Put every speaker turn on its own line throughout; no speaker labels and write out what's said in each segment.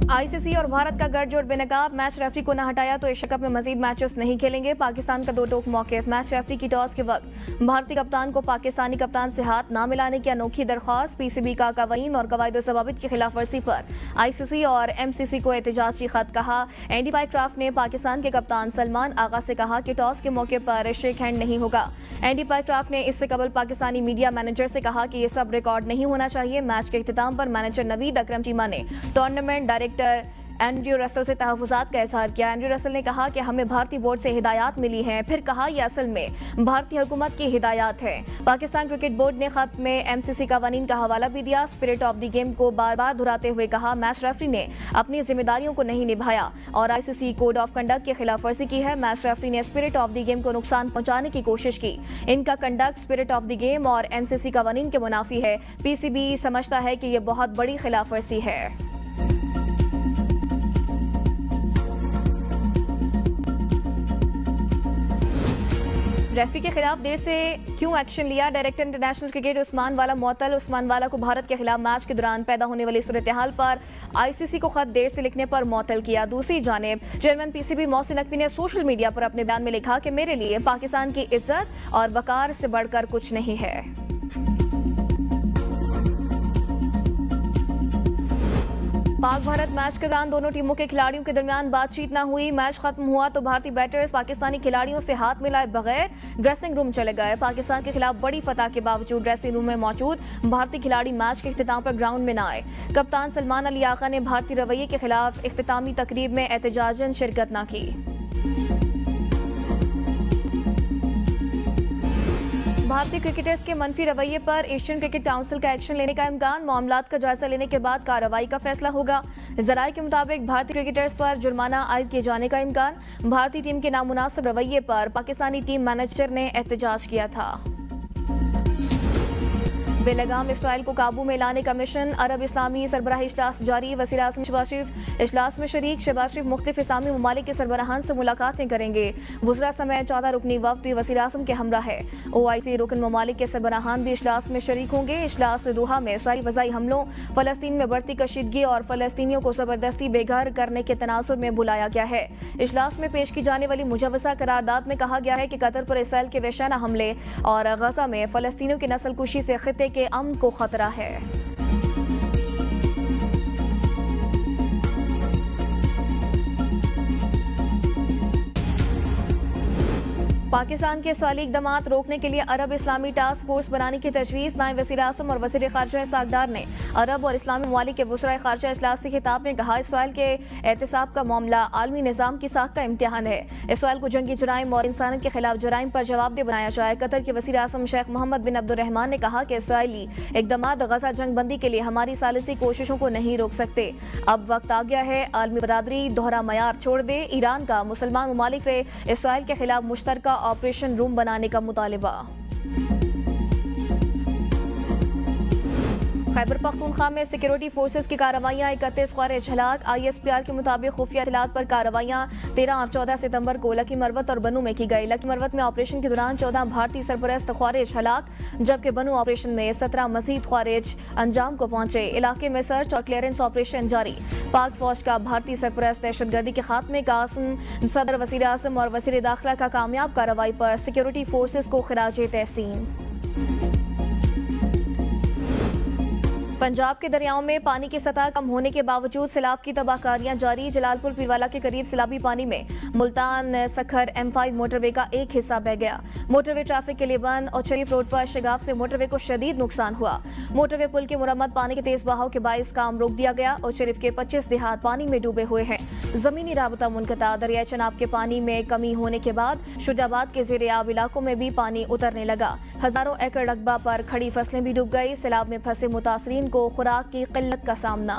ICC और भारत का गठजोड़ बेनकाब, मैच रेफरी को न हटाया तो एशिया कप में मजीद मैचेस नहीं खेलेंगे। पाकिस्तान का दो टोक मौकिफ, मैच रेफरी की टॉस के वक्त भारतीय कप्तान को पाकिस्तानी कप्तान से हाथ न मिलाने की अनोखी दरख्वास्त। पीसीबी का कवानीन और कवायद ज़वाबित की खिलाफ वर्जी पर आईसीसी और एमसीसी को एहतजाजी खत। कहा, एंडी पाइक्राफ्ट ने पाकिस्तान के कप्तान सलमान आगा से कहा कि टॉस के मौके पर शेक हैंड नहीं होगा। एंडी पाइक्राफ्ट ने इससे कबल पाकिस्तानी मीडिया मैनेजर से कहा कि ये सब रिकॉर्ड नहीं होना चाहिए। मैच के इख्तिताम पर मैनेजर नवीद अकरम चीमा ने टूर्नामेंट डायरेक्टर एंड्रयू रसल से तहफ़्फ़ुज़ात का इज़हार किया। एंड्रयू रसल ने कहा कि हमें भारतीय बोर्ड से हिदायत मिली हैं। फिर कहा, यह असल में भारतीय हुकूमत की हिदायत है। पाकिस्तान क्रिकेट बोर्ड ने खत में एमसीसी कवानीन का हवाला भी दिया। स्पिरिट ऑफ द गेम को बार बार दोहराते हुए कहा, मैच रेफरी ने अपनी जिम्मेदारियों को नहीं निभाया और आईसीसी कोड ऑफ कंडक्ट की खिलाफ वर्जी की है। मैच रेफरी ने स्पिरिट ऑफ द गेम को नुकसान पहुंचाने की कोशिश की। इनका conduct spirit of the game और एमसीसी कवानीन के मुनाफी है। पीसीबी समझता है कि यह बहुत बड़ी खिलाफ वर्जी है। रेफरी के खिलाफ देर से क्यों एक्शन लिया? डायरेक्टर इंटरनेशनल क्रिकेट उस्मान वाला मुअत्तल। उस्मान वाला को भारत के खिलाफ मैच के दौरान पैदा होने वाली सूरत हाल पर आईसीसी को खत देर से लिखने पर मुअत्तल किया। दूसरी जानिब चेयरमैन पीसीबी मोहसिन नकवी ने सोशल मीडिया पर अपने बयान में लिखा कि मेरे लिए पाकिस्तान की इज्जत और वकार से बढ़कर कुछ नहीं है। पाक भारत मैच के दौरान दोनों टीमों के खिलाड़ियों के दरमियान बातचीत न हुई। मैच खत्म हुआ तो भारतीय बैटर्स पाकिस्तानी खिलाड़ियों से हाथ मिलाए बगैर ड्रेसिंग रूम चले गए। पाकिस्तान के खिलाफ बड़ी फतह के बावजूद ड्रेसिंग रूम में मौजूद भारतीय खिलाड़ी मैच के इख्तिताम पर ग्राउंड में न आए। कप्तान सलमान अली आगा ने भारतीय रवैये के खिलाफ इख्तितामी तकरीब में एहतजाजन शिरकत न की। भारतीय क्रिकेटर्स के मनफी रवैये पर एशियन क्रिकेट काउंसिल का एक्शन लेने का इम्कान। मामलात का जायजा लेने के बाद कार्रवाई का फैसला होगा। जराये के मुताबिक भारतीय क्रिकेटर्स पर जुर्माना आयद किए जाने का इम्कान। भारतीय टीम के नामुनासिब रवैये पर पाकिस्तानी टीम मैनेजर ने एहतजाज किया था। बेलगाम इसराइल को काबू में लाने का मिशन। अरब इस्लामी सरबराही इजलास जारी। वज़ीर आज़म शहबाज शरीफ इजलास में शरीक। शहबाज शरीफ मुख्तलिफ इस्लामी ममालिक के सरबराहान से मुलाकातें करेंगे। वुज़रा समेत 14 रुकनी वफ़द भी वज़ीर आज़म के हमरा है। OIC रुकन ममालिक के सरबराहान भी इजलास में शरीक होंगे। इजलास दोहा में इसराइली फ़ज़ाई हमलों, फ़लस्तीन में बढ़ती कशीदगी और फ़लस्तीनियों को ज़बरदस्ती बेघर करने के तनासुर में बुलाया गया है। इजलास में पेश की जाने वाली मुजव्वज़ा करारदाद में कहा गया है कि कतर पर इसराइल के वहशाना हमले और गज़ा में फ़लस्तीनियों की नस्लकुशी से खित्ते के अमन को खतरा है। पाकिस्तान के इसराइली इक़दामात रोकने के लिए अरब इस्लामी टास्क फोर्स बनाने की तजवीज़। नायब वज़ीर आज़म और वज़ीर ख़ारजा सागदार ने अरब और इस्लामी ममालिक के वज़राए ख़ारजा इजलास से खिताब में कहा, इसराइल के एहतिसाब का मामला आलमी निज़ाम की साख का इम्तिहान है। इसराइल को जंगी जुराइम और इंसानियत के खिलाफ जुराइम पर जवाबदेह बनाया जाए। कतर के वज़ीर आज़म शेख मोहम्मद बिन अब्दुर्रहमान ने कहा कि इसराइली इक़दामात गज़ा जंग बंदी के लिए हमारी सालिसी कोशिशों को नहीं रोक सकते। अब वक्त आ गया है आलमी बरादरी दोहरा मयार छोड़ दे। ईरान का मुसलमान ममालिक से इसराइल के खिलाफ मुश्तरका ऑपरेशन रूम बनाने का मुतालिबा। खैबर पख्तूनख्वा में सिक्योरिटी फोर्सेस की कार्रवाइयाँ। 31 ख्वारिज हलाक। ISPR के मुताबिक खुफिया इत्तलात पर कार्रवाइयाँ 13 और 14 सितंबर को लकी मरवत और बनू में की गई। लकी मरवत में ऑपरेशन के दौरान 14 भारतीय सरपरस्त ख्वारिज हलाक, जबकि बनू ऑपरेशन में 17 मजीद ख्वारिज अंजाम को पहुंचे। इलाके में सर्च और क्लियरेंस ऑपरेशन जारी। पाक फौज का भारतीय सरपरस्त दहशतगर्दी के खात्मे का आज़म। सदर, वज़ीर आज़म और वज़ीर दाखिला का कामयाब कार्रवाई पर सिक्योरिटी फोर्सेस को खिराजे तहसीन। पंजाब के दरियाओं में पानी की सतह कम होने के बावजूद सैलाब की तबाहकारियां जारी। जलालपुर पीरवाला के करीब सैलाबी पानी में मुल्तान सखर M5 मोटरवे का एक हिस्सा बह गया। मोटरवे ट्रैफिक के लिए बंद और शरीफ रोड पर शगाफ से मोटरवे को शदीद नुकसान हुआ। मोटरवे पुल की मुरम्मत पानी के तेज बहाव के बायस काम रोक दिया गया और शरीफ के 25 देहात पानी में डूबे हुए हैं। जमीनी राबता मुनक़ता। दरिया चनाब के पानी में कमी होने के बाद शुजाबाद के ज़ेरे आब इलाकों में भी पानी उतरने लगा। हजारों एकड़ रकबा पर खड़ी फसलें भी डूब गई। सैलाब में फंसे मुतासरीन को खुराक की किल्लत का सामना।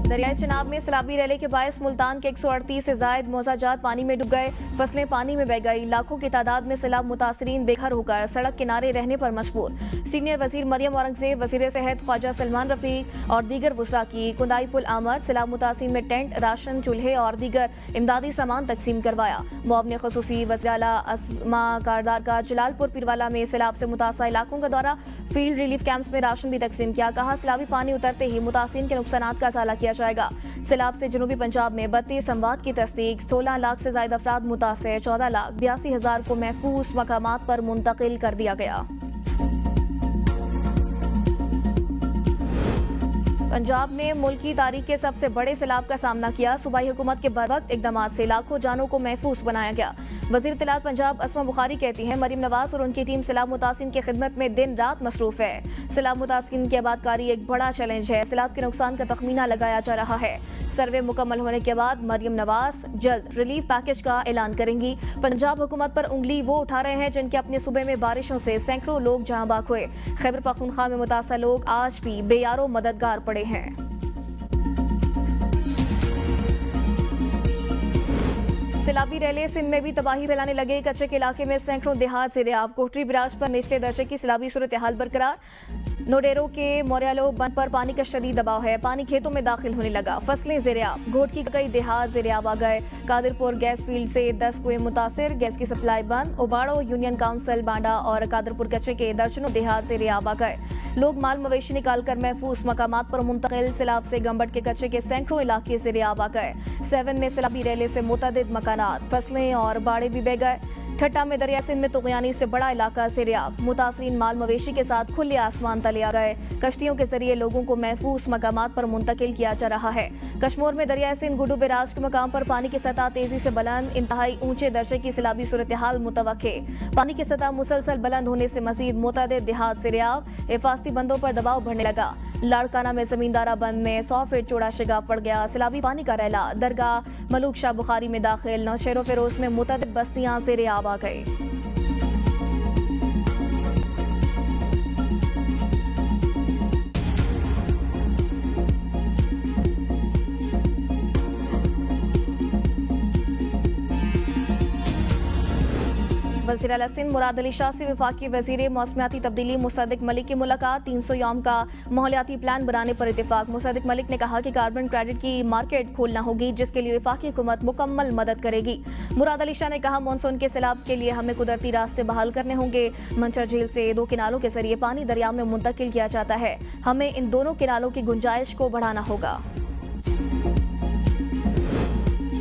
दरियाई चिनाब में सैलाबी रैली के बायस मुल्तान के 138 से जायद मौजाजात पानी में डूब गए, फसलें पानी में बह गई। लाखों की तादाद में सैलाब मुतासरीन बेघर होकर सड़क किनारे रहने पर मजबूर। सीनियर वजीर मरियम औरंगजेब, वजीर सेहत ख्वाजा सलमान रफीक और दीगर वुज़रा की कुंदाई पुल आमद। सैलाब मुतासरीन में टेंट, राशन, चूल्हे और दीगर इमदादी सामान तकसीम करवाया। मुआवने ख़ुसूसी वज़ीर आला अस्मा कारदार का जलालपुर पीरवाला में सैलाब से मुतासर इलाकों का दौरा, फील्ड रिलीफ कैंप्स में राशन भी तकसीम किया। कहा सैलाबी पानी उतरते ही मुतासरीन के नुकसानात का इजाला किया जाएगा। सैलाब से जनूबी पंजाब में 32 अमवात की तस्दीक, 16 लाख से ज्यादा अफराद मुतासर, 14,82,000 को महफूज मकामात पर मुंतकिल कर दिया गया। पंजाब ने मुल्क की तारीख के सबसे बड़े सैलाब का सामना किया। सूबाई हुकूमत के बरवक्त इकदामात से लाखों जानों को महफूज बनाया गया। वजीर इत्तलात पंजाब अस्मा बुखारी कहती हैं मरीम नवाज और उनकी टीम सैलाब मुतासिन की खिदमत में दिन रात मसरूफ है। सैलाब मुतासिन की आबादकारी एक बड़ा चैलेंज है। सैलाब के नुकसान का तखमीना लगाया जा रहा है। सर्वे मुकम्मल होने के बाद मरीम नवाज जल्द रिलीफ पैकेज का ऐलान करेंगी। पंजाब हुकूमत पर उंगली वो उठा रहे हैं जिनके अपने सूबे में बारिशों से सैकड़ों लोग जहां बाक हुए। खैबर पख्तूनख्वा में मुतासर लोग आज भी बेयारो मददगार पड़े हैं। सैलाबी रैले सिंध में भी तबाही फैलाने लगे। कच्चे के इलाके में सैकड़ों देहात ज़ेर-ए-आब। कोटरी बिराज पर निचले दर्जे की सैलाबी सूरत हाल बरकरार। नोडेरो के मोरियालो बंद पर पानी का शदीद दबाव है। पानी खेतों में दाखिल होने लगा। फसलें ज़ेर-ए-आब। घोट की कई देहात ज़ेर-ए-आब आ गए। कादरपुर गैस फील्ड से 10 कुएं मुतासिर, गैस की सप्लाई बंद। ओबाड़ो, यूनियन काउंसिल, बांडा और कादरपुर कच्चे के दर्जनों देहात ज़ेर-ए-आब आ गए। लोग माल मवेशी निकाल कर महफूज मकामात पर मुंतकिल। सैलाब से गंबट के कच्चे के सैकड़ों इलाके ज़ेर-ए-आब आ गए। 7 में सैलाबी रैले से मुतअद्दिद मकानात, फसलें और बाड़े भी बह गए। ठट्टा में दरिया सिंध में तुगयानी से बड़ा इलाका ज़ेर-ए-आब। मुतासरीन माल मवेशी के साथ खुले आसमान तले आ गए। कश्तियों के जरिए लोगों को महफूज मकामात पर मुंतकिल किया जा रहा है। कश्मीर में दरिया सिंध गुडू बिराज के मकाम पर पानी की सतह तेजी से बुलंद। इंतहाई ऊंचे दर्जे की सैलाबी सूरत हाल मुतवक्के। पानी की सतह मुसलसल बुलंद होने से मजीद मुतअद्दिद देहात ज़ेर-ए-आब। हिफाजती बंदों पर दबाव बढ़ने लगा। लाड़काना में जमींदारा बंद में 100 फीट चौड़ा शिगाफ पड़ गया। सैलाबी पानी का रैला दरगाह मलूक शाह बुखारी में दाखिल। नौशेरो फिरोज में मुतअद्दिद बस्तियां ज़ेर-ए-आब आ गई। वज़ीर आला सिंध मुराद अली शाह से वफाकी वज़ीर मौसमियाती तब्दीली मुसद्दिक मलिक की मुलाकात। 300 यौम का माहौलियाती प्लान बनाने पर इत्तेफाक। मुसद्दिक मलिक ने कहा कि कार्बन क्रेडिट की मार्केट खोलना होगी जिसके लिए वफाकी हुकूमत मुकम्मल मदद करेगी। मुराद अली शाह ने कहा मानसून के सैलाब के लिए हमें कुदरती रास्ते बहाल करने होंगे। मंचर झील से 2 किनालों के जरिए पानी दरिया में मुंतकिल किया जाता है। हमें इन दोनों किनालों की गुंजाइश को बढ़ाना होगा।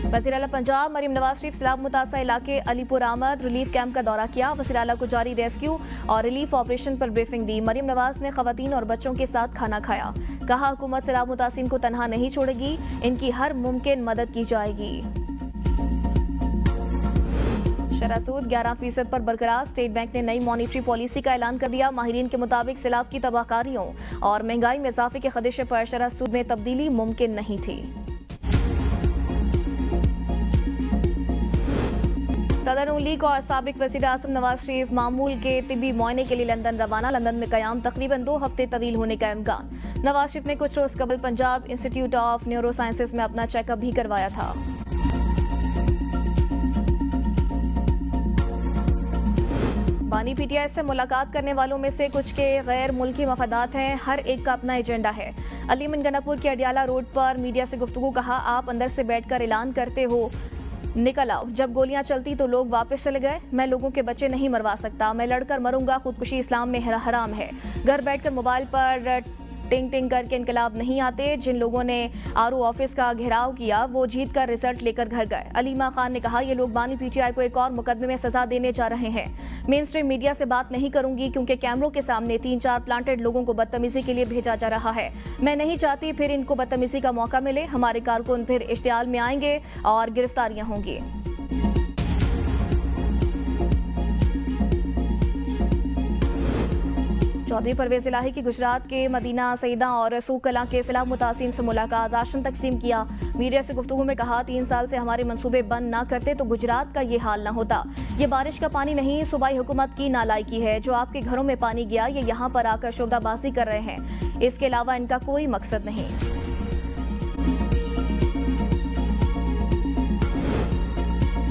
वज़ीर आला पंजाब मरीम नवाज शरीफ सैलाब मुतासर इलाके अलीपुर आमद रिलीफ कैंप का दौरा किया। वज़ीर आला को जारी रेस्क्यू और रिलीफ ऑपरेशन पर ब्रीफिंग दी। मरीम नवाज ने खवातीन और बच्चों के साथ खाना खाया। कहा हुकूमत सैलाब मुतासिन को तनहा नहीं छोड़ेगी, इनकी हर मुमकिन मदद की जाएगी। शरह सूद 11% पर बरकरार। स्टेट बैंक ने नई मॉनिटरी पॉलिसी का ऐलान कर दिया। माहिरीन के मुताबिक सैलाब की तबाहकारियों और महंगाई में इजाफे के खदशे पर शरह सूद में तब्दीली मुमकिन नहीं थी। सदर नून लीग और साबिक वज़ीर आज़म नवाज शरीफ मामूल के तिब्बी मुआयने के लिए लंदन रवाना। लंदन में क़याम तकरीबन 2 हफ्ते तवील होने का इम्कान। नवाज शरीफ ने कुछ रोज कबल Punjab institute of neuro sciences में अपना चेकअप भी करवाया था। बानी पीटीआई से मुलाकात करने वालों में से कुछ के गैर मुल्की मफादात हैं। हर एक का अपना एजेंडा है। अलीमन गन्नापुर के अडियाला रोड पर मीडिया से गुफ्तगू। कहा आप अंदर से बैठकर ऐलान करते हो निकल आओ, जब गोलियां चलती तो लोग वापस चले गए। मैं लोगों के बच्चे नहीं मरवा सकता, मैं लड़कर मरूंगा। खुदकुशी इस्लाम में हराम है। घर बैठकर मोबाइल पर टिंग टिंग करके इनकलाब नहीं आते। जिन लोगों ने आरओ ऑफिस का घेराव किया वो जीत कर रिजल्ट लेकर घर गए। अलीमा खान ने कहा ये लोग बानी पीटीआई को एक और मुकदमे में सजा देने जा रहे हैं। मेन स्ट्रीम मीडिया से बात नहीं करूंगी क्योंकि कैमरों के सामने 3-4 प्लांटेड लोगों को बदतमीजी के लिए भेजा जा रहा है। मैं नहीं चाहती फिर इनको बदतमीजी का मौका मिले। हमारे कारकुन फिर इश्तियाल में आएंगे और गिरफ्तारियां होंगी। चौधरी परवेज इलाही की गुजरात के मदीना सईदा और सूख कलां के सैलाब मुतासिन से मुलाकात। राशन तकसीम किया। मीडिया से गुफ्तगू में कहा 3 साल से हमारे मंसूबे बंद ना करते तो गुजरात का ये हाल ना होता। ये बारिश का पानी नहीं, सूबाई हुकूमत की नालायकी है। जो आपके घरों में पानी गया ये यहाँ पर आकर शोधाबाजी कर रहे हैं। इसके अलावा इनका कोई मकसद नहीं।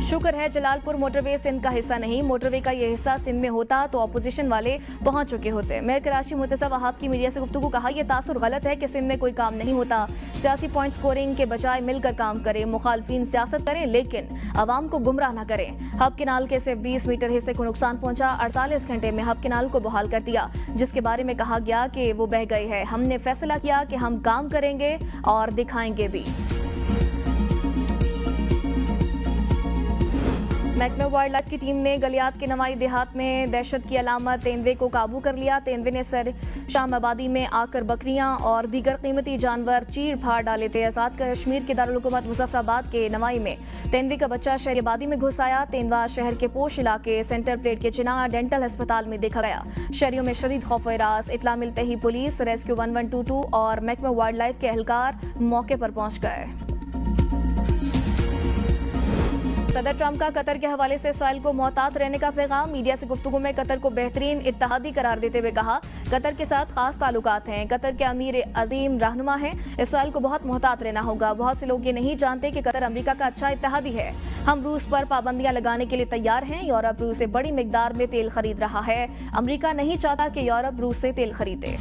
शुक्र है जलालपुर मोटरवे सिंध का हिस्सा नहीं, मोटरवे का ये हिस्सा सिंध में होता तो अपोजिशन वाले पहुंच चुके होते। मेयर कराची मुर्तज़ा वहाब की मीडिया से गुफ्तगू कहा, यह तासुर गलत है कि सिंध में कोई काम नहीं होता। सियासी पॉइंट स्कोरिंग के बजाय मिलकर काम करें, मुखालफिन सियासत करें लेकिन आवाम को गुमराह न करें। हब केनाल के सिर्फ 20 मीटर हिस्से को नुकसान पहुंचा। 48 घंटे में हब केनाल को बहाल कर दिया, जिसके बारे में कहा गया कि वो बह गई है। हमने फैसला किया कि हम काम करेंगे और दिखाएंगे भी। महकमा वाइल्ड लाइफ की टीम ने गलियात के नवाई देहात में दहशत की अलामत तेंदुए को काबू कर लिया। तेंदुए ने सर शाम आबादी में आकर बकरियां और दीगर कीमती जानवर चीर फाड़ डाले थे। आज़ाद कश्मीर के दारुल हुकूमत मुजफ्फराबाद के नवाई में तेंदुए का बच्चा शहर आबादी में घुस आया। तेंदुआ शहर के पोश इलाके सेंटर प्लेट के चिनार डेंटल अस्पताल में देखा गया। शहरियों में शदीद खौफ रास। इतला मिलते ही पुलिस, रेस्क्यू 1122 और महकमा वाइल्ड लाइफ के एहलकार मौके पर पहुंच गए। सदर ट्रंप का कतर के हवाले से इसराइल को मोहतात रहने का पैगाम। मीडिया से गुफ्तगू में कतर को बेहतरीन इत्तेहादी करार देते हुए कहा, कतर के साथ खास ताल्लुकात हैं। कतर के अमीर अजीम रहनुमा हैं। इसराइल को बहुत मोहतात रहना होगा। बहुत से लोग ये नहीं जानते कि कतर अमेरिका का अच्छा इत्तेहादी है। हम रूस पर पाबंदियां लगाने के लिए तैयार हैं। यूरोप रूस से बड़ी मिकदार में तेल खरीद रहा है। अमेरिका नहीं चाहता कि यूरोप रूस से तेल खरीदे।